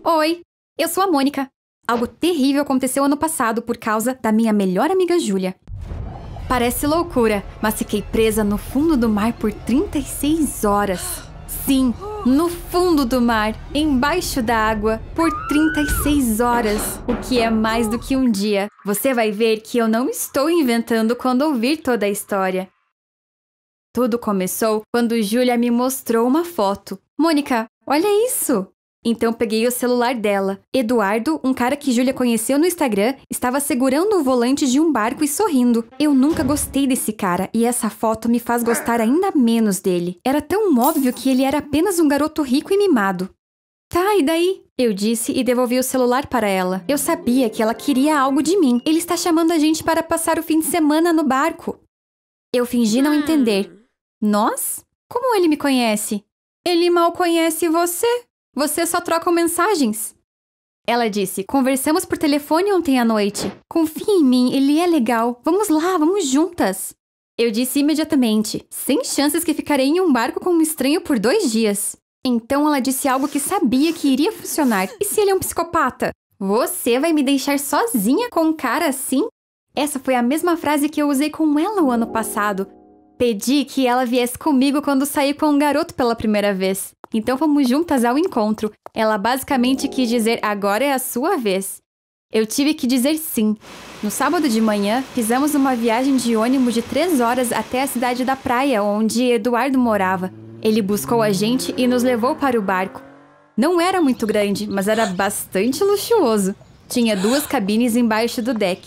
Oi, eu sou a Mônica. Algo terrível aconteceu ano passado por causa da minha melhor amiga Júlia. Parece loucura, mas fiquei presa no fundo do mar por 36 horas. Sim, no fundo do mar, embaixo da água, por 36 horas, o que é mais do que um dia. Você vai ver que eu não estou inventando quando ouvir toda a história. Tudo começou quando Júlia me mostrou uma foto. Mônica, olha isso! Então peguei o celular dela. Eduardo, um cara que Júlia conheceu no Instagram, estava segurando o volante de um barco e sorrindo. Eu nunca gostei desse cara e essa foto me faz gostar ainda menos dele. Era tão óbvio que ele era apenas um garoto rico e mimado. Tá, e daí? Eu disse e devolvi o celular para ela. Eu sabia que ela queria algo de mim. Ele está chamando a gente para passar o fim de semana no barco. Eu fingi não entender. Nós? Como ele me conhece? Ele mal conhece você. Você só troca mensagens. Ela disse, conversamos por telefone ontem à noite. Confia em mim, ele é legal. Vamos lá, vamos juntas. Eu disse imediatamente, sem chances que ficarei em um barco com um estranho por 2 dias. Então ela disse algo que sabia que iria funcionar. E se ele é um psicopata? Você vai me deixar sozinha com um cara assim? Essa foi a mesma frase que eu usei com ela o ano passado. Pedi que ela viesse comigo quando saí com um garoto pela primeira vez. Então fomos juntas ao encontro. Ela basicamente quis dizer, agora é a sua vez. Eu tive que dizer sim. No sábado de manhã, fizemos uma viagem de ônibus de 3 horas até a cidade da praia, onde Eduardo morava. Ele buscou a gente e nos levou para o barco. Não era muito grande, mas era bastante luxuoso. Tinha 2 cabines embaixo do deck.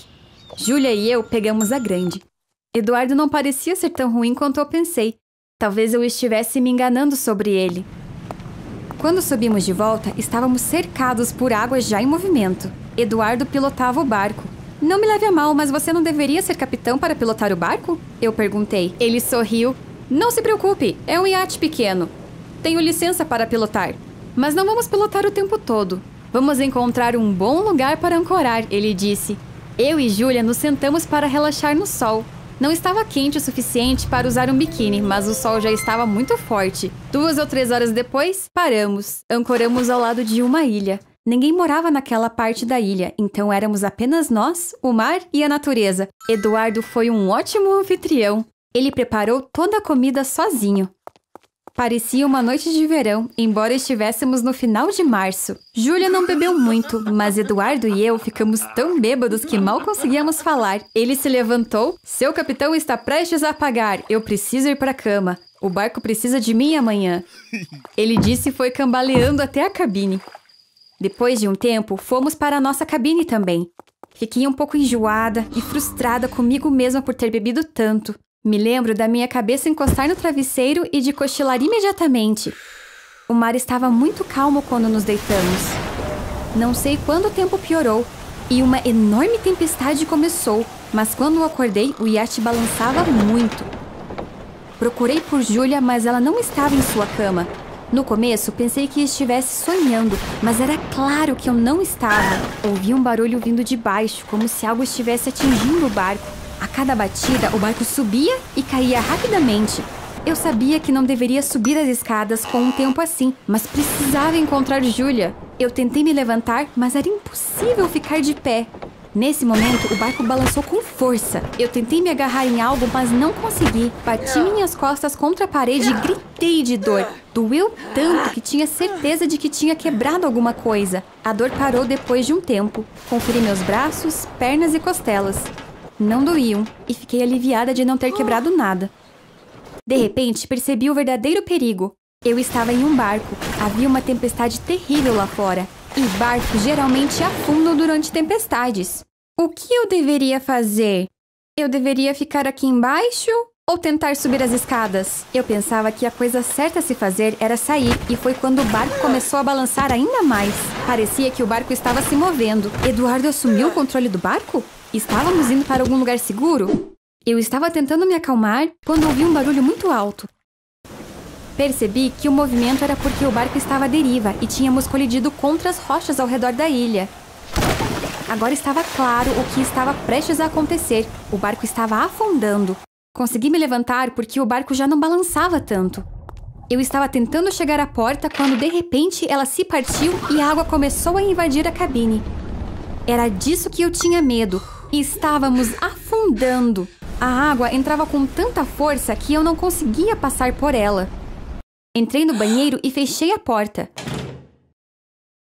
Júlia e eu pegamos a grande. Eduardo não parecia ser tão ruim quanto eu pensei. Talvez eu estivesse me enganando sobre ele. Quando subimos de volta, estávamos cercados por água já em movimento. Eduardo pilotava o barco. Não me leve a mal, mas você não deveria ser capitão para pilotar o barco? Eu perguntei. Ele sorriu. Não se preocupe, é um iate pequeno. Tenho licença para pilotar. Mas não vamos pilotar o tempo todo. Vamos encontrar um bom lugar para ancorar, ele disse. Eu e Júlia nos sentamos para relaxar no sol. Não estava quente o suficiente para usar um biquíni, mas o sol já estava muito forte. 2 ou 3 horas depois, paramos. Ancoramos ao lado de uma ilha. Ninguém morava naquela parte da ilha, então éramos apenas nós, o mar e a natureza. Eduardo foi um ótimo anfitrião. Ele preparou toda a comida sozinho. Parecia uma noite de verão, embora estivéssemos no final de março. Júlia não bebeu muito, mas Eduardo e eu ficamos tão bêbados que mal conseguíamos falar. Ele se levantou. Seu capitão está prestes a apagar. Eu preciso ir para a cama. O barco precisa de mim amanhã. Ele disse e foi cambaleando até a cabine. Depois de um tempo, fomos para a nossa cabine também. Fiquei um pouco enjoada e frustrada comigo mesma por ter bebido tanto. Me lembro da minha cabeça encostar no travesseiro e de cochilar imediatamente. O mar estava muito calmo quando nos deitamos. Não sei quando o tempo piorou e uma enorme tempestade começou, mas quando eu acordei, o iate balançava muito. Procurei por Júlia, mas ela não estava em sua cama. No começo, pensei que estivesse sonhando, mas era claro que eu não estava. Ouvi um barulho vindo de baixo, como se algo estivesse atingindo o barco. A cada batida, o barco subia e caía rapidamente. Eu sabia que não deveria subir as escadas com um tempo assim, mas precisava encontrar Júlia. Eu tentei me levantar, mas era impossível ficar de pé. Nesse momento, o barco balançou com força. Eu tentei me agarrar em algo, mas não consegui. Bati minhas costas contra a parede e gritei de dor. Doeu tanto que tinha certeza de que tinha quebrado alguma coisa. A dor parou depois de um tempo. Conferi meus braços, pernas e costelas. Não doíam, e fiquei aliviada de não ter quebrado nada. De repente, percebi o verdadeiro perigo. Eu estava em um barco. Havia uma tempestade terrível lá fora. E barcos geralmente afundam durante tempestades. O que eu deveria fazer? Eu deveria ficar aqui embaixo ou tentar subir as escadas? Eu pensava que a coisa certa a se fazer era sair, e foi quando o barco começou a balançar ainda mais. Parecia que o barco estava se movendo. Eduardo assumiu o controle do barco? Estávamos indo para algum lugar seguro? Eu estava tentando me acalmar quando ouvi um barulho muito alto. Percebi que o movimento era porque o barco estava à deriva e tínhamos colidido contra as rochas ao redor da ilha. Agora estava claro o que estava prestes a acontecer. O barco estava afundando. Consegui me levantar porque o barco já não balançava tanto. Eu estava tentando chegar à porta quando, de repente, ela se partiu e a água começou a invadir a cabine. Era disso que eu tinha medo. E estávamos afundando. A água entrava com tanta força que eu não conseguia passar por ela. Entrei no banheiro e fechei a porta.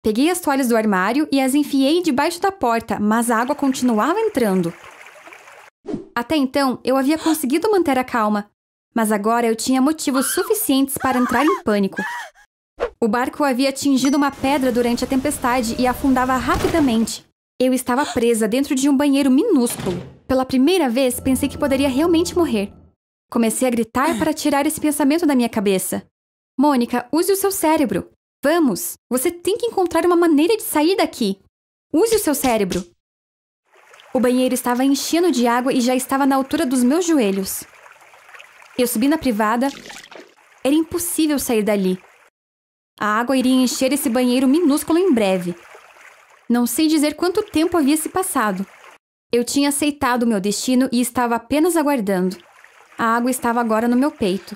Peguei as toalhas do armário e as enfiei debaixo da porta, mas a água continuava entrando. Até então, eu havia conseguido manter a calma, mas agora eu tinha motivos suficientes para entrar em pânico. O barco havia atingido uma pedra durante a tempestade e afundava rapidamente. Eu estava presa dentro de um banheiro minúsculo. Pela primeira vez, pensei que poderia realmente morrer. Comecei a gritar para tirar esse pensamento da minha cabeça. Mônica, use o seu cérebro. Vamos, você tem que encontrar uma maneira de sair daqui. Use o seu cérebro. O banheiro estava enchendo de água e já estava na altura dos meus joelhos. Eu subi na privada. Era impossível sair dali. A água iria encher esse banheiro minúsculo em breve. Não sei dizer quanto tempo havia se passado. Eu tinha aceitado o meu destino e estava apenas aguardando. A água estava agora no meu peito.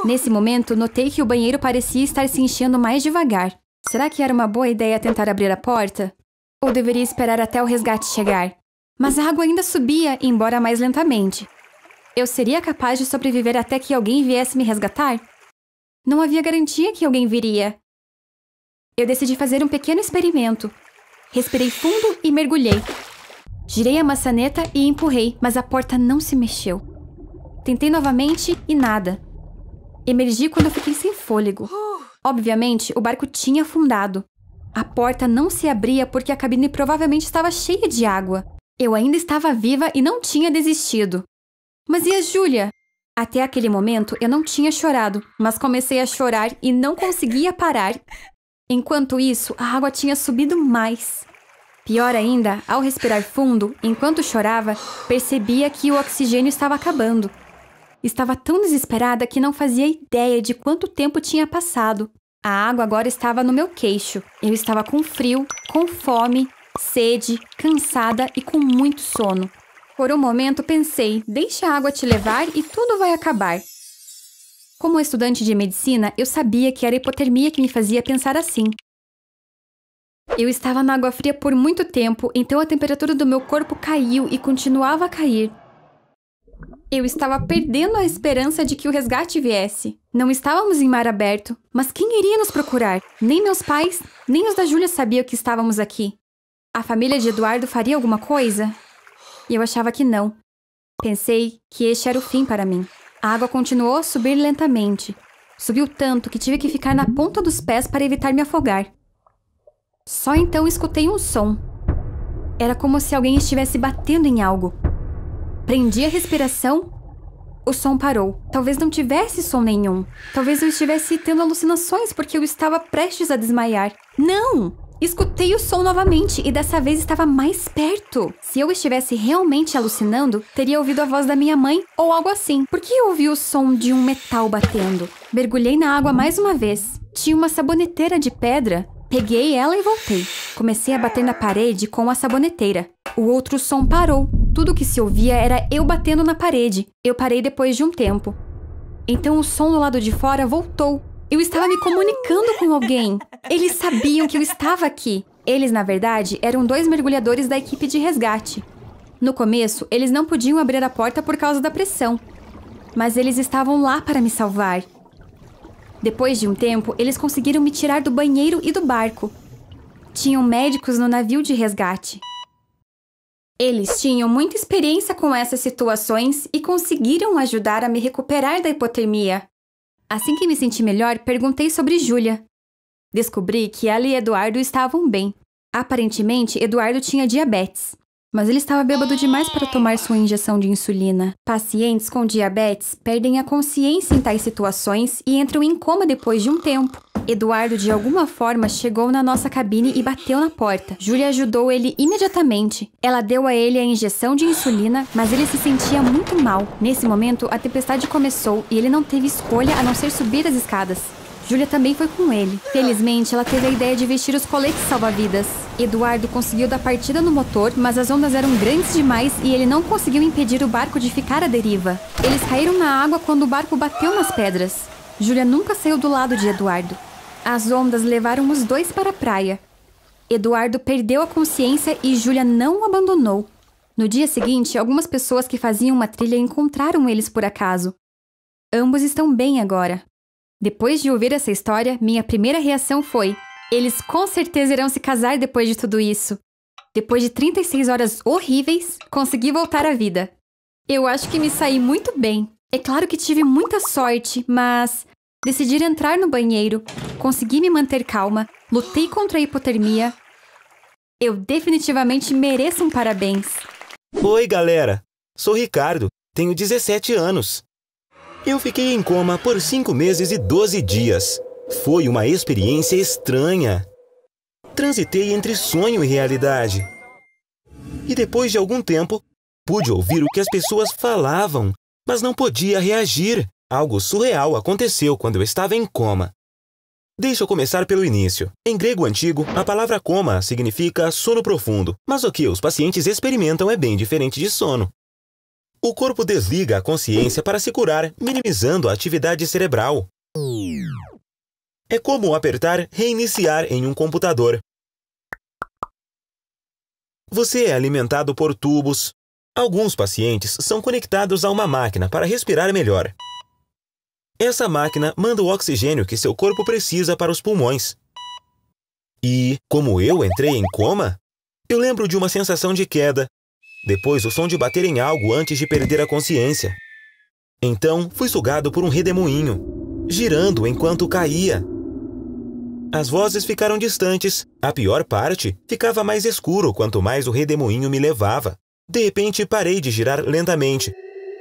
Nesse momento, notei que o banheiro parecia estar se enchendo mais devagar. Será que era uma boa ideia tentar abrir a porta? Ou deveria esperar até o resgate chegar? Mas a água ainda subia, embora mais lentamente. Eu seria capaz de sobreviver até que alguém viesse me resgatar? Não havia garantia que alguém viria. Eu decidi fazer um pequeno experimento. Respirei fundo e mergulhei. Girei a maçaneta e empurrei, mas a porta não se mexeu. Tentei novamente e nada. Emergi quando fiquei sem fôlego. Obviamente, o barco tinha afundado. A porta não se abria porque a cabine provavelmente estava cheia de água. Eu ainda estava viva e não tinha desistido. Mas e a Júlia? Até aquele momento, eu não tinha chorado, mas comecei a chorar e não conseguia parar. Enquanto isso, a água tinha subido mais. Pior ainda, ao respirar fundo, enquanto chorava, percebia que o oxigênio estava acabando. Estava tão desesperada que não fazia ideia de quanto tempo tinha passado. A água agora estava no meu queixo. Eu estava com frio, com fome, sede, cansada e com muito sono. Por um momento pensei, deixa a água te levar e tudo vai acabar. Como estudante de medicina, eu sabia que era a hipotermia que me fazia pensar assim. Eu estava na água fria por muito tempo, então a temperatura do meu corpo caiu e continuava a cair. Eu estava perdendo a esperança de que o resgate viesse. Não estávamos em mar aberto, mas quem iria nos procurar? Nem meus pais, nem os da Júlia sabiam que estávamos aqui. A família de Eduardo faria alguma coisa? E eu achava que não. Pensei que este era o fim para mim. A água continuou a subir lentamente. Subiu tanto que tive que ficar na ponta dos pés para evitar me afogar. Só então escutei um som. Era como se alguém estivesse batendo em algo. Prendi a respiração. O som parou. Talvez não tivesse som nenhum. Talvez eu estivesse tendo alucinações porque eu estava prestes a desmaiar. Não! Escutei o som novamente e dessa vez estava mais perto. Se eu estivesse realmente alucinando, teria ouvido a voz da minha mãe ou algo assim. Por que eu ouvi o som de um metal batendo? Mergulhei na água mais uma vez. Tinha uma saboneteira de pedra. Peguei ela e voltei. Comecei a bater na parede com a saboneteira. O outro som parou. Tudo que se ouvia era eu batendo na parede. Eu parei depois de um tempo. Então o som do lado de fora voltou. Eu estava me comunicando com alguém. Eles sabiam que eu estava aqui. Eles, na verdade, eram 2 mergulhadores da equipe de resgate. No começo, eles não podiam abrir a porta por causa da pressão. Mas eles estavam lá para me salvar. Depois de um tempo, eles conseguiram me tirar do banheiro e do barco. Tinham médicos no navio de resgate. Eles tinham muita experiência com essas situações e conseguiram ajudar a me recuperar da hipotermia. Assim que me senti melhor, perguntei sobre Júlia. Descobri que ela e Eduardo estavam bem. Aparentemente, Eduardo tinha diabetes. Mas ele estava bêbado demais para tomar sua injeção de insulina. Pacientes com diabetes perdem a consciência em tais situações e entram em coma depois de um tempo. Eduardo, de alguma forma, chegou na nossa cabine e bateu na porta. Júlia ajudou ele imediatamente. Ela deu a ele a injeção de insulina, mas ele se sentia muito mal. Nesse momento, a tempestade começou e ele não teve escolha a não ser subir as escadas. Júlia também foi com ele. Felizmente, ela teve a ideia de vestir os coletes salva-vidas. Eduardo conseguiu dar partida no motor, mas as ondas eram grandes demais e ele não conseguiu impedir o barco de ficar à deriva. Eles caíram na água quando o barco bateu nas pedras. Júlia nunca saiu do lado de Eduardo. As ondas levaram os dois para a praia. Eduardo perdeu a consciência e Júlia não o abandonou. No dia seguinte, algumas pessoas que faziam uma trilha encontraram eles por acaso. Ambos estão bem agora. Depois de ouvir essa história, minha primeira reação foi: eles com certeza irão se casar depois de tudo isso. Depois de 36 horas horríveis, consegui voltar à vida. Eu acho que me saí muito bem. É claro que tive muita sorte, mas decidi entrar no banheiro, consegui me manter calma, lutei contra a hipotermia. Eu definitivamente mereço um parabéns. Oi, galera! Sou Ricardo, tenho 17 anos. Eu fiquei em coma por 5 meses e 12 dias. Foi uma experiência estranha. Transitei entre sonho e realidade. E depois de algum tempo, pude ouvir o que as pessoas falavam, mas não podia reagir. Algo surreal aconteceu quando eu estava em coma. Deixa eu começar pelo início. Em grego antigo, a palavra coma significa sono profundo, mas o que os pacientes experimentam é bem diferente de sono. O corpo desliga a consciência para se curar, minimizando a atividade cerebral. É como apertar reiniciar em um computador. Você é alimentado por tubos. Alguns pacientes são conectados a uma máquina para respirar melhor. Essa máquina manda o oxigênio que seu corpo precisa para os pulmões. E, como eu entrei em coma, eu lembro de uma sensação de queda. Depois, o som de bater em algo antes de perder a consciência. Então, fui sugado por um redemoinho, girando enquanto caía. As vozes ficaram distantes. A pior parte, ficava mais escuro quanto mais o redemoinho me levava. De repente, parei de girar lentamente.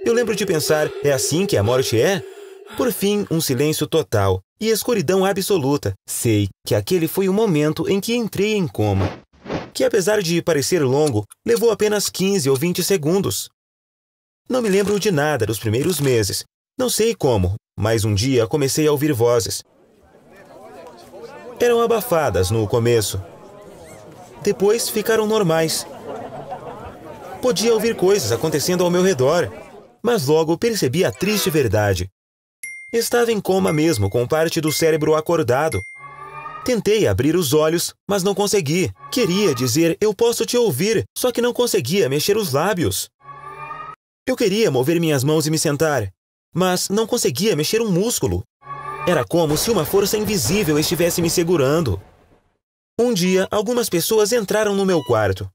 Eu lembro de pensar, é assim que a morte é? Por fim, um silêncio total e escuridão absoluta. Sei que aquele foi o momento em que entrei em coma, que apesar de parecer longo, levou apenas 15 ou 20 segundos. Não me lembro de nada dos primeiros meses. Não sei como, mas um dia comecei a ouvir vozes. Eram abafadas no começo. Depois ficaram normais. Podia ouvir coisas acontecendo ao meu redor, mas logo percebi a triste verdade. Estava em coma mesmo, com parte do cérebro acordado. Tentei abrir os olhos, mas não consegui. Queria dizer, eu posso te ouvir, só que não conseguia mexer os lábios. Eu queria mover minhas mãos e me sentar, mas não conseguia mexer um músculo. Era como se uma força invisível estivesse me segurando. Um dia, algumas pessoas entraram no meu quarto.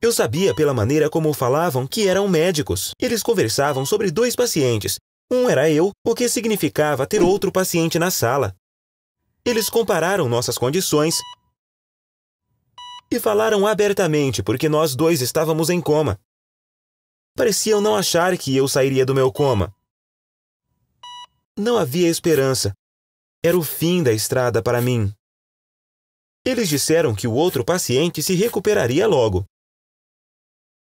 Eu sabia pela maneira como falavam que eram médicos. Eles conversavam sobre 2 pacientes. Um era eu, o que significava ter outro paciente na sala. Eles compararam nossas condições e falaram abertamente porque nós 2 estávamos em coma. Pareciam não achar que eu sairia do meu coma. Não havia esperança. Era o fim da estrada para mim. Eles disseram que o outro paciente se recuperaria logo.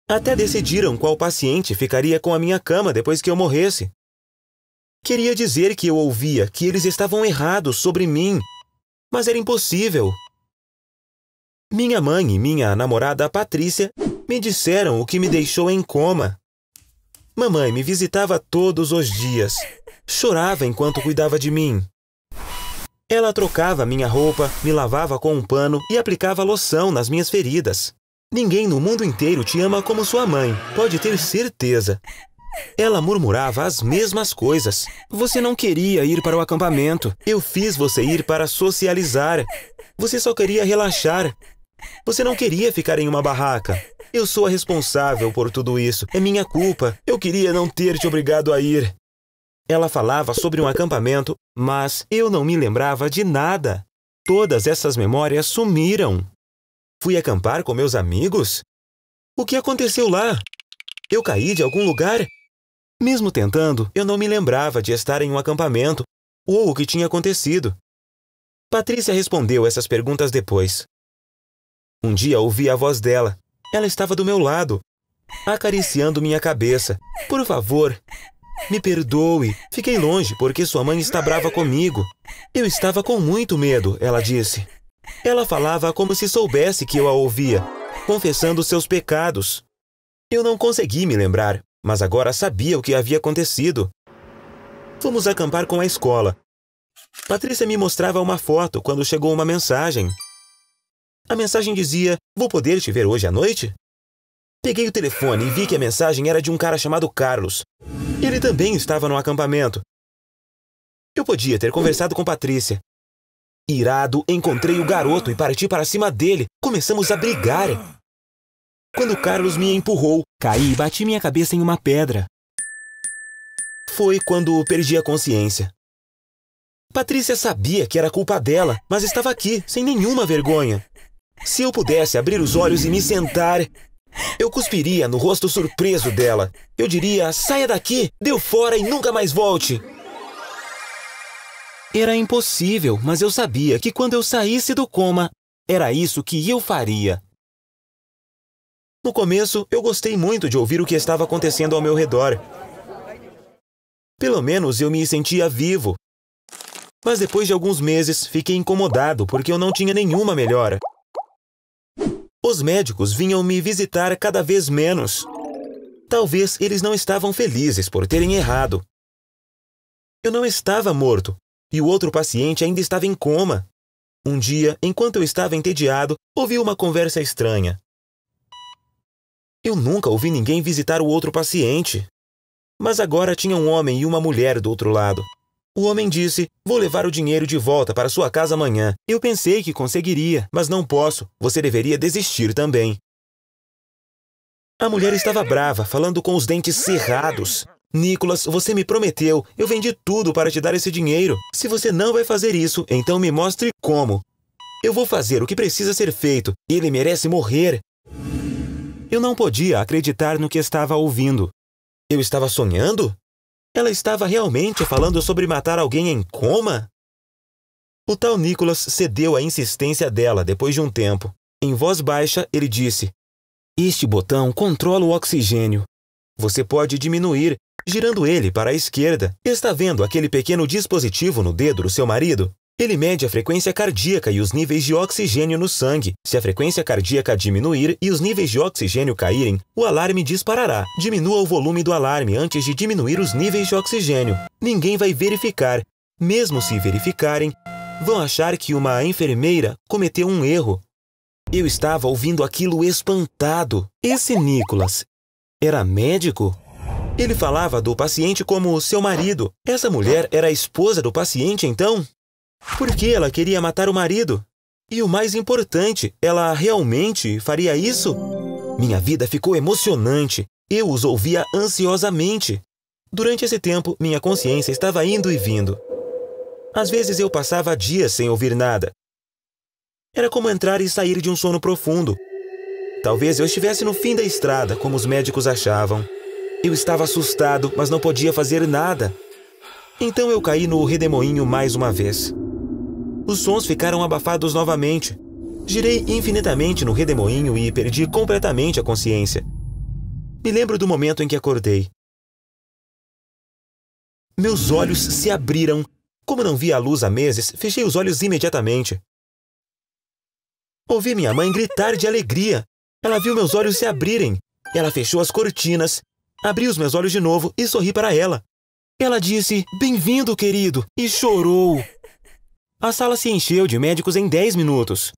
Até decidiram qual paciente ficaria com a minha cama depois que eu morresse. Queria dizer que eu ouvia que eles estavam errados sobre mim, mas era impossível. Minha mãe e minha namorada Patrícia me disseram o que me deixou em coma. Mamãe me visitava todos os dias. Chorava enquanto cuidava de mim. Ela trocava minha roupa, me lavava com um pano e aplicava loção nas minhas feridas. Ninguém no mundo inteiro te ama como sua mãe, pode ter certeza. Ela murmurava as mesmas coisas. Você não queria ir para o acampamento. Eu fiz você ir para socializar. Você só queria relaxar. Você não queria ficar em uma barraca. Eu sou a responsável por tudo isso. É minha culpa. Eu queria não ter te obrigado a ir. Ela falava sobre um acampamento, mas eu não me lembrava de nada. Todas essas memórias sumiram. Fui acampar com meus amigos? O que aconteceu lá? Eu caí de algum lugar? Mesmo tentando, eu não me lembrava de estar em um acampamento ou o que tinha acontecido. Patrícia respondeu essas perguntas depois. Um dia ouvi a voz dela. Ela estava do meu lado, acariciando minha cabeça. Por favor, me perdoe. Fiquei longe porque sua mãe está brava comigo. Eu estava com muito medo, ela disse. Ela falava como se soubesse que eu a ouvia, confessando seus pecados. Eu não consegui me lembrar, mas agora sabia o que havia acontecido. Fomos acampar com a escola. Patrícia me mostrava uma foto quando chegou uma mensagem. A mensagem dizia: "Vou poder te ver hoje à noite?" Peguei o telefone e vi que a mensagem era de um cara chamado Carlos. Ele também estava no acampamento. Eu podia ter conversado com Patrícia. Irado, encontrei o garoto e parti para cima dele. Começamos a brigar. Quando Carlos me empurrou, caí e bati minha cabeça em uma pedra. Foi quando perdi a consciência. Patrícia sabia que era culpa dela, mas estava aqui, sem nenhuma vergonha. Se eu pudesse abrir os olhos e me sentar, eu cuspiria no rosto surpreso dela. Eu diria: "Saia daqui, deu fora e nunca mais volte." Era impossível, mas eu sabia que quando eu saísse do coma, era isso que eu faria. No começo, eu gostei muito de ouvir o que estava acontecendo ao meu redor. Pelo menos eu me sentia vivo. Mas depois de alguns meses, fiquei incomodado porque eu não tinha nenhuma melhora. Os médicos vinham me visitar cada vez menos. Talvez eles não estavam felizes por terem errado. Eu não estava morto, e o outro paciente ainda estava em coma. Um dia, enquanto eu estava entediado, ouvi uma conversa estranha. Eu nunca ouvi ninguém visitar o outro paciente. Mas agora tinha um homem e uma mulher do outro lado. O homem disse: "Vou levar o dinheiro de volta para sua casa amanhã." Eu pensei que conseguiria, mas não posso. Você deveria desistir também. A mulher estava brava, falando com os dentes cerrados. "Nicholas, você me prometeu. Eu vendi tudo para te dar esse dinheiro. Se você não vai fazer isso, então me mostre como. Eu vou fazer o que precisa ser feito. Ele merece morrer." Eu não podia acreditar no que estava ouvindo. Eu estava sonhando? Ela estava realmente falando sobre matar alguém em coma? O tal Nicholas cedeu à insistência dela depois de um tempo. Em voz baixa, ele disse: "Este botão controla o oxigênio. Você pode diminuir, girando ele para a esquerda. Está vendo aquele pequeno dispositivo no dedo do seu marido? Ele mede a frequência cardíaca e os níveis de oxigênio no sangue. Se a frequência cardíaca diminuir e os níveis de oxigênio caírem, o alarme disparará. Diminua o volume do alarme antes de diminuir os níveis de oxigênio. Ninguém vai verificar. Mesmo se verificarem, vão achar que uma enfermeira cometeu um erro." Eu estava ouvindo aquilo espantado. Esse Nicholas era médico? Ele falava do paciente como seu marido. Essa mulher era a esposa do paciente, então? Por que ela queria matar o marido? E o mais importante, ela realmente faria isso? Minha vida ficou emocionante. Eu os ouvia ansiosamente. Durante esse tempo, minha consciência estava indo e vindo. Às vezes eu passava dias sem ouvir nada. Era como entrar e sair de um sono profundo. Talvez eu estivesse no fim da estrada, como os médicos achavam. Eu estava assustado, mas não podia fazer nada. Então eu caí no redemoinho mais uma vez. Os sons ficaram abafados novamente. Girei infinitamente no redemoinho e perdi completamente a consciência. Me lembro do momento em que acordei. Meus olhos se abriram. Como não via a luz há meses, fechei os olhos imediatamente. Ouvi minha mãe gritar de alegria. Ela viu meus olhos se abrirem. Ela fechou as cortinas. Abri os meus olhos de novo e sorri para ela. Ela disse: "Bem-vindo, querido", e chorou. A sala se encheu de médicos em 10 minutos.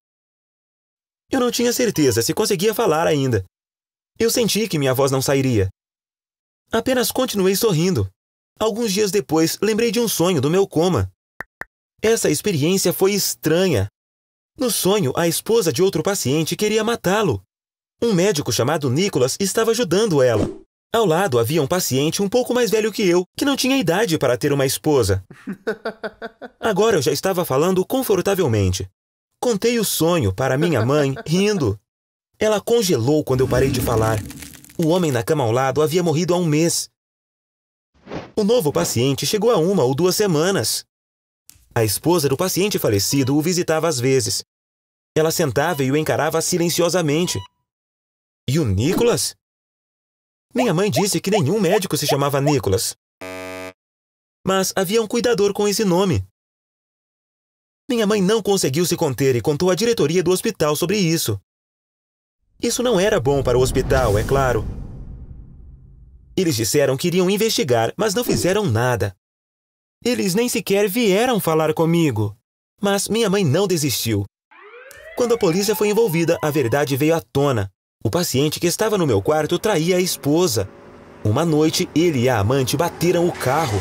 Eu não tinha certeza se conseguia falar ainda. Eu senti que minha voz não sairia. Apenas continuei sorrindo. Alguns dias depois, lembrei de um sonho do meu coma. Essa experiência foi estranha. No sonho, a esposa de outro paciente queria matá-lo. Um médico chamado Nicholas estava ajudando ela. Ao lado havia um paciente um pouco mais velho que eu, que não tinha idade para ter uma esposa. Agora eu já estava falando confortavelmente. Contei o sonho para minha mãe, rindo. Ela congelou quando eu parei de falar. O homem na cama ao lado havia morrido há um mês. O novo paciente chegou há 1 ou 2 semanas. A esposa do paciente falecido o visitava às vezes. Ela sentava e o encarava silenciosamente. E o Nicholas? Minha mãe disse que nenhum médico se chamava Nicholas. Mas havia um cuidador com esse nome. Minha mãe não conseguiu se conter e contou à diretoria do hospital sobre isso. Isso não era bom para o hospital, é claro. Eles disseram que iriam investigar, mas não fizeram nada. Eles nem sequer vieram falar comigo. Mas minha mãe não desistiu. Quando a polícia foi envolvida, a verdade veio à tona. O paciente que estava no meu quarto traía a esposa. Uma noite, ele e a amante bateram o carro.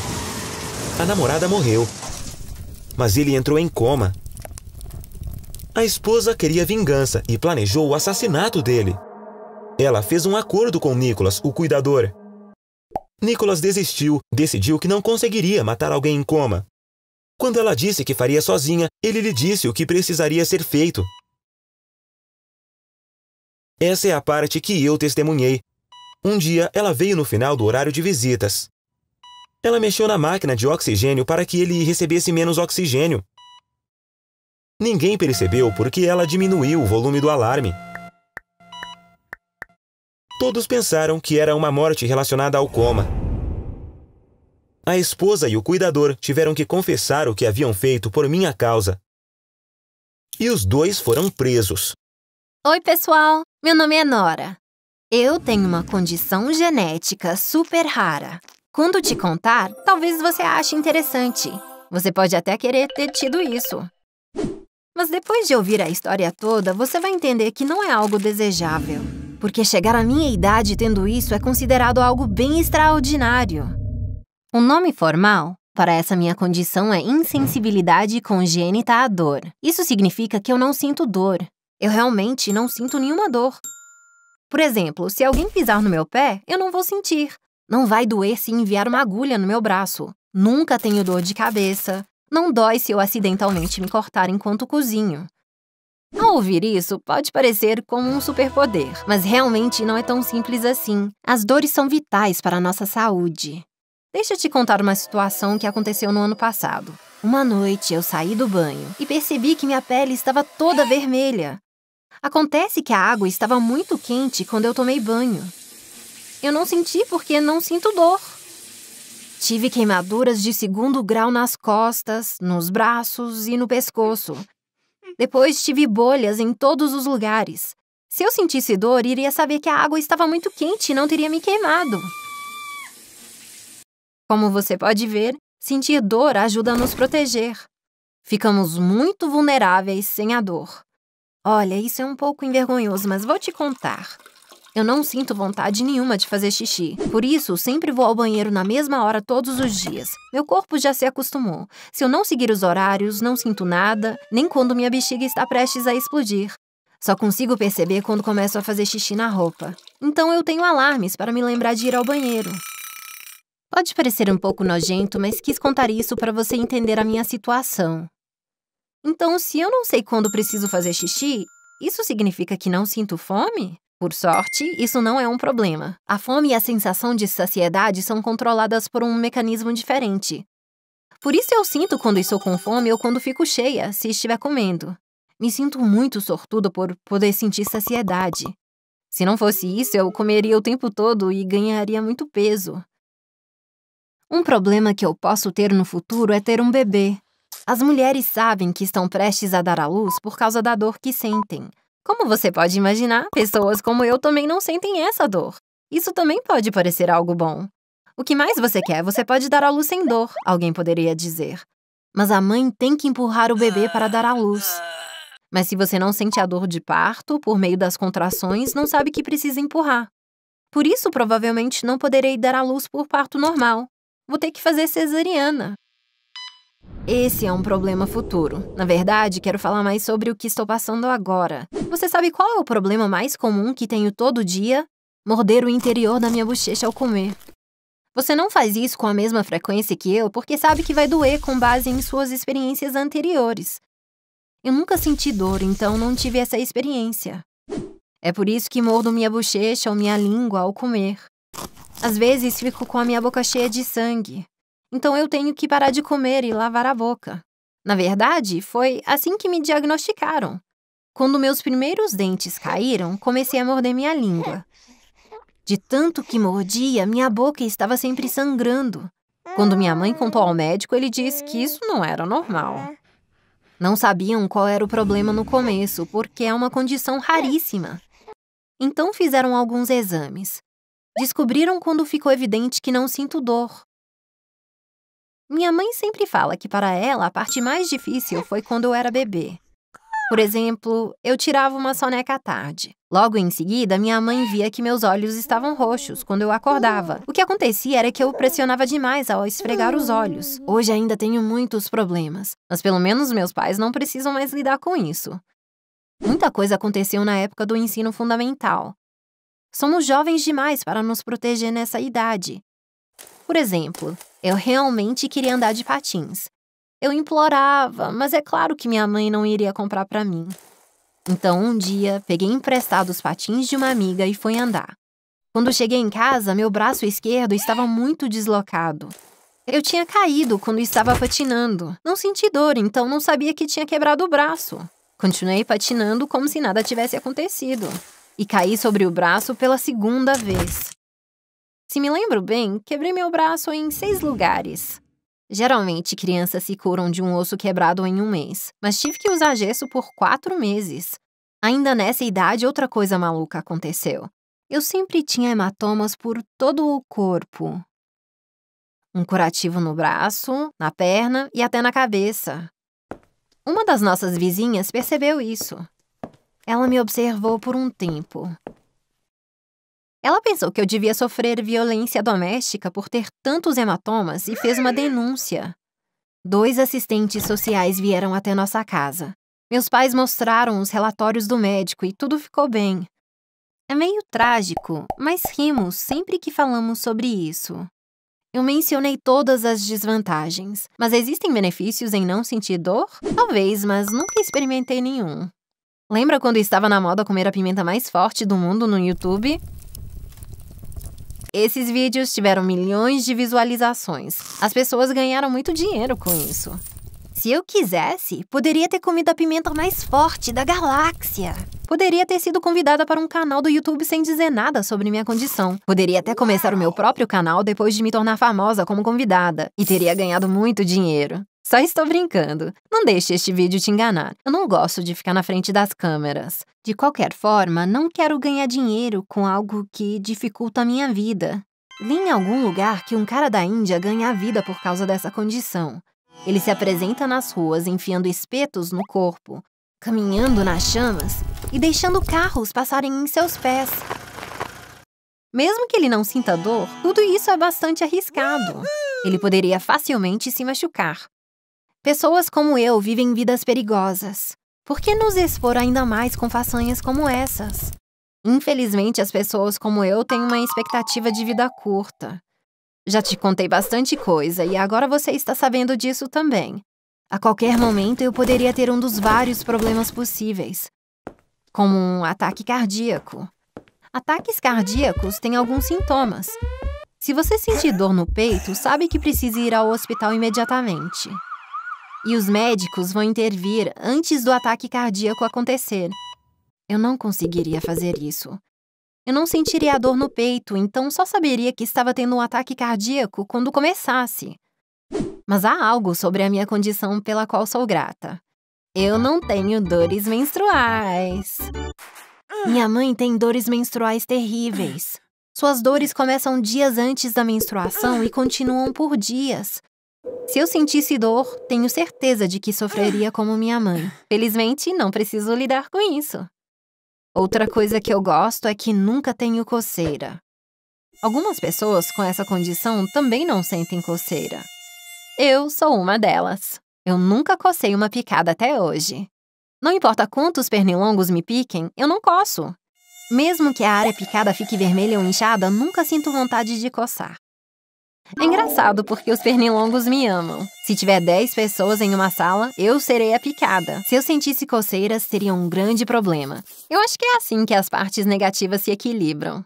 A namorada morreu, mas ele entrou em coma. A esposa queria vingança e planejou o assassinato dele. Ela fez um acordo com Nicholas, o cuidador. Nicholas desistiu, decidiu que não conseguiria matar alguém em coma. Quando ela disse que faria sozinha, ele lhe disse o que precisaria ser feito. Essa é a parte que eu testemunhei. Um dia, ela veio no final do horário de visitas. Ela mexeu na máquina de oxigênio para que ele recebesse menos oxigênio. Ninguém percebeu porque ela diminuiu o volume do alarme. Todos pensaram que era uma morte relacionada ao coma. A esposa e o cuidador tiveram que confessar o que haviam feito por minha causa. E os dois foram presos. Oi, pessoal! Meu nome é Nora. Eu tenho uma condição genética super rara. Quando te contar, talvez você ache interessante. Você pode até querer ter tido isso. Mas depois de ouvir a história toda, você vai entender que não é algo desejável. Porque chegar à minha idade tendo isso é considerado algo bem extraordinário. O nome formal para essa minha condição é insensibilidade congênita à dor. Isso significa que eu não sinto dor. Eu realmente não sinto nenhuma dor. Por exemplo, se alguém pisar no meu pé, eu não vou sentir. Não vai doer se enviar uma agulha no meu braço. Nunca tenho dor de cabeça. Não dói se eu acidentalmente me cortar enquanto cozinho. Ao ouvir isso, pode parecer como um superpoder, mas realmente não é tão simples assim. As dores são vitais para a nossa saúde. Deixa eu te contar uma situação que aconteceu no ano passado. Uma noite eu saí do banho e percebi que minha pele estava toda vermelha. Acontece que a água estava muito quente quando eu tomei banho. Eu não senti porque não sinto dor. Tive queimaduras de 2º grau nas costas, nos braços e no pescoço. Depois tive bolhas em todos os lugares. Se eu sentisse dor, iria saber que a água estava muito quente e não teria me queimado. Como você pode ver, sentir dor ajuda a nos proteger. Ficamos muito vulneráveis sem a dor. Olha, isso é um pouco envergonhoso, mas vou te contar. Eu não sinto vontade nenhuma de fazer xixi. Por isso, sempre vou ao banheiro na mesma hora todos os dias. Meu corpo já se acostumou. Se eu não seguir os horários, não sinto nada, nem quando minha bexiga está prestes a explodir. Só consigo perceber quando começo a fazer xixi na roupa. Então eu tenho alarmes para me lembrar de ir ao banheiro. Pode parecer um pouco nojento, mas quis contar isso para você entender a minha situação. Então, se eu não sei quando preciso fazer xixi, isso significa que não sinto fome? Por sorte, isso não é um problema. A fome e a sensação de saciedade são controladas por um mecanismo diferente. Por isso eu sinto quando estou com fome ou quando fico cheia, se estiver comendo. Me sinto muito sortuda por poder sentir saciedade. Se não fosse isso, eu comeria o tempo todo e ganharia muito peso. Um problema que eu posso ter no futuro é ter um bebê. As mulheres sabem que estão prestes a dar à luz por causa da dor que sentem. Como você pode imaginar, pessoas como eu também não sentem essa dor. Isso também pode parecer algo bom. O que mais você quer? Você pode dar à luz sem dor, alguém poderia dizer. Mas a mãe tem que empurrar o bebê para dar à luz. Mas se você não sente a dor de parto, por meio das contrações, não sabe que precisa empurrar. Por isso, provavelmente, não poderei dar à luz por parto normal. Vou ter que fazer cesariana. Esse é um problema futuro. Na verdade, quero falar mais sobre o que estou passando agora. Você sabe qual é o problema mais comum que tenho todo dia? Morder o interior da minha bochecha ao comer. Você não faz isso com a mesma frequência que eu porque sabe que vai doer com base em suas experiências anteriores. Eu nunca senti dor, então não tive essa experiência. É por isso que mordo minha bochecha ou minha língua ao comer. Às vezes fico com a minha boca cheia de sangue. Então eu tenho que parar de comer e lavar a boca. Na verdade, foi assim que me diagnosticaram. Quando meus primeiros dentes caíram, comecei a morder minha língua. De tanto que mordia, minha boca estava sempre sangrando. Quando minha mãe contou ao médico, ele disse que isso não era normal. Não sabiam qual era o problema no começo, porque é uma condição raríssima. Então fizeram alguns exames. Descobriram quando ficou evidente que não sinto dor. Minha mãe sempre fala que para ela a parte mais difícil foi quando eu era bebê. Por exemplo, eu tirava uma soneca à tarde. Logo em seguida, minha mãe via que meus olhos estavam roxos quando eu acordava. O que acontecia era que eu pressionava demais ao esfregar os olhos. Hoje ainda tenho muitos problemas, mas pelo menos meus pais não precisam mais lidar com isso. Muita coisa aconteceu na época do ensino fundamental. Somos jovens demais para nos proteger nessa idade. Por exemplo, eu realmente queria andar de patins. Eu implorava, mas é claro que minha mãe não iria comprar para mim. Então, um dia, peguei emprestado os patins de uma amiga e fui andar. Quando cheguei em casa, meu braço esquerdo estava muito deslocado. Eu tinha caído quando estava patinando. Não senti dor, então não sabia que tinha quebrado o braço. Continuei patinando como se nada tivesse acontecido. E caí sobre o braço pela segunda vez. Se me lembro bem, quebrei meu braço em 6 lugares. Geralmente, crianças se curam de um osso quebrado em 1 mês, mas tive que usar gesso por 4 meses. Ainda nessa idade, outra coisa maluca aconteceu. Eu sempre tinha hematomas por todo o corpo. Um curativo no braço, na perna e até na cabeça. Uma das nossas vizinhas percebeu isso. Ela me observou por um tempo. Ela pensou que eu devia sofrer violência doméstica por ter tantos hematomas e fez uma denúncia. 2 assistentes sociais vieram até nossa casa. Meus pais mostraram os relatórios do médico e tudo ficou bem. É meio trágico, mas rimos sempre que falamos sobre isso. Eu mencionei todas as desvantagens, mas existem benefícios em não sentir dor? Talvez, mas nunca experimentei nenhum. Lembra quando estava na moda comer a pimenta mais forte do mundo no YouTube? Esses vídeos tiveram milhões de visualizações. As pessoas ganharam muito dinheiro com isso. Se eu quisesse, poderia ter comido a pimenta mais forte da galáxia. Poderia ter sido convidada para um canal do YouTube sem dizer nada sobre minha condição. Poderia até começar o meu próprio canal depois de me tornar famosa como convidada. E teria ganhado muito dinheiro. Só estou brincando. Não deixe este vídeo te enganar. Eu não gosto de ficar na frente das câmeras. De qualquer forma, não quero ganhar dinheiro com algo que dificulta a minha vida. Vi em algum lugar que um cara da Índia ganha a vida por causa dessa condição. Ele se apresenta nas ruas enfiando espetos no corpo, caminhando nas chamas e deixando carros passarem em seus pés. Mesmo que ele não sinta dor, tudo isso é bastante arriscado. Ele poderia facilmente se machucar. Pessoas como eu vivem vidas perigosas. Por que nos expor ainda mais com façanhas como essas? Infelizmente, as pessoas como eu têm uma expectativa de vida curta. Já te contei bastante coisa e agora você está sabendo disso também. A qualquer momento eu poderia ter um dos vários problemas possíveis, como um ataque cardíaco. Ataques cardíacos têm alguns sintomas. Se você sentir dor no peito, sabe que precisa ir ao hospital imediatamente. E os médicos vão intervir antes do ataque cardíaco acontecer. Eu não conseguiria fazer isso. Eu não sentiria a dor no peito, então só saberia que estava tendo um ataque cardíaco quando começasse. Mas há algo sobre a minha condição pela qual sou grata. Eu não tenho dores menstruais. Minha mãe tem dores menstruais terríveis. Suas dores começam dias antes da menstruação e continuam por dias. Se eu sentisse dor, tenho certeza de que sofreria como minha mãe. Felizmente, não preciso lidar com isso. Outra coisa que eu gosto é que nunca tenho coceira. Algumas pessoas com essa condição também não sentem coceira. Eu sou uma delas. Eu nunca cocei uma picada até hoje. Não importa quantos pernilongos me piquem, eu não coço. Mesmo que a área picada fique vermelha ou inchada, nunca sinto vontade de coçar. É engraçado porque os pernilongos me amam. Se tiver 10 pessoas em uma sala, eu serei a picada. Se eu sentisse coceiras, seria um grande problema. Eu acho que é assim que as partes negativas se equilibram.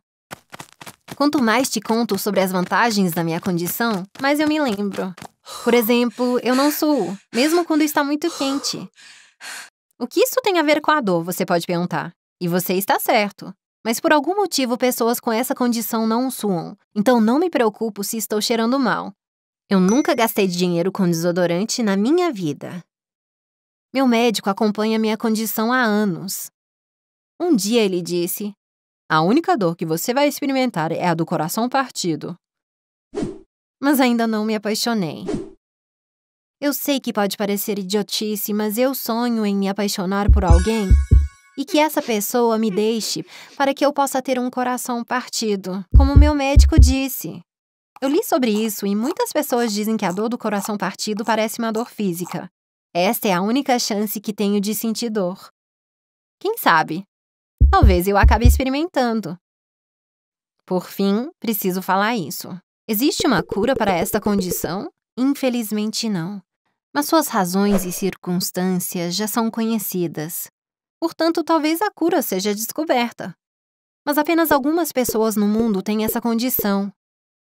Quanto mais te conto sobre as vantagens da minha condição, mais eu me lembro. Por exemplo, eu não suo, mesmo quando está muito quente. O que isso tem a ver com a dor, você pode perguntar. E você está certo. Mas por algum motivo pessoas com essa condição não suam, então não me preocupo se estou cheirando mal. Eu nunca gastei dinheiro com desodorante na minha vida. Meu médico acompanha minha condição há anos. Um dia ele disse: "A única dor que você vai experimentar é a do coração partido." Mas ainda não me apaixonei. Eu sei que pode parecer idiotice, mas eu sonho em me apaixonar por alguém e que essa pessoa me deixe para que eu possa ter um coração partido, como meu médico disse. Eu li sobre isso e muitas pessoas dizem que a dor do coração partido parece uma dor física. Esta é a única chance que tenho de sentir dor. Quem sabe? Talvez eu acabe experimentando. Por fim, preciso falar isso. Existe uma cura para esta condição? Infelizmente não. Mas suas razões e circunstâncias já são conhecidas. Portanto, talvez a cura seja descoberta. Mas apenas algumas pessoas no mundo têm essa condição.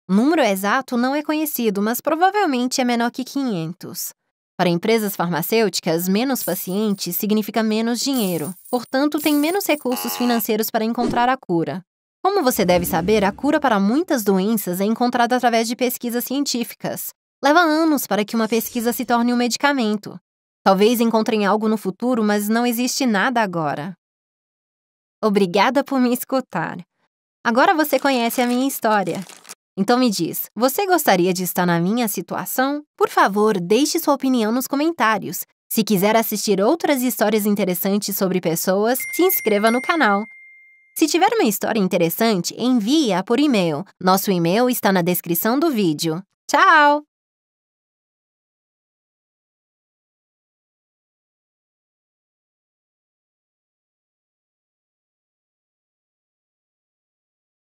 O número exato não é conhecido, mas provavelmente é menor que 500. Para empresas farmacêuticas, menos pacientes significa menos dinheiro. Portanto, tem menos recursos financeiros para encontrar a cura. Como você deve saber, a cura para muitas doenças é encontrada através de pesquisas científicas. Leva anos para que uma pesquisa se torne um medicamento. Talvez encontrem algo no futuro, mas não existe nada agora. Obrigada por me escutar. Agora você conhece a minha história. Então me diz, você gostaria de estar na minha situação? Por favor, deixe sua opinião nos comentários. Se quiser assistir outras histórias interessantes sobre pessoas, se inscreva no canal. Se tiver uma história interessante, envie-a por e-mail. Nosso e-mail está na descrição do vídeo. Tchau!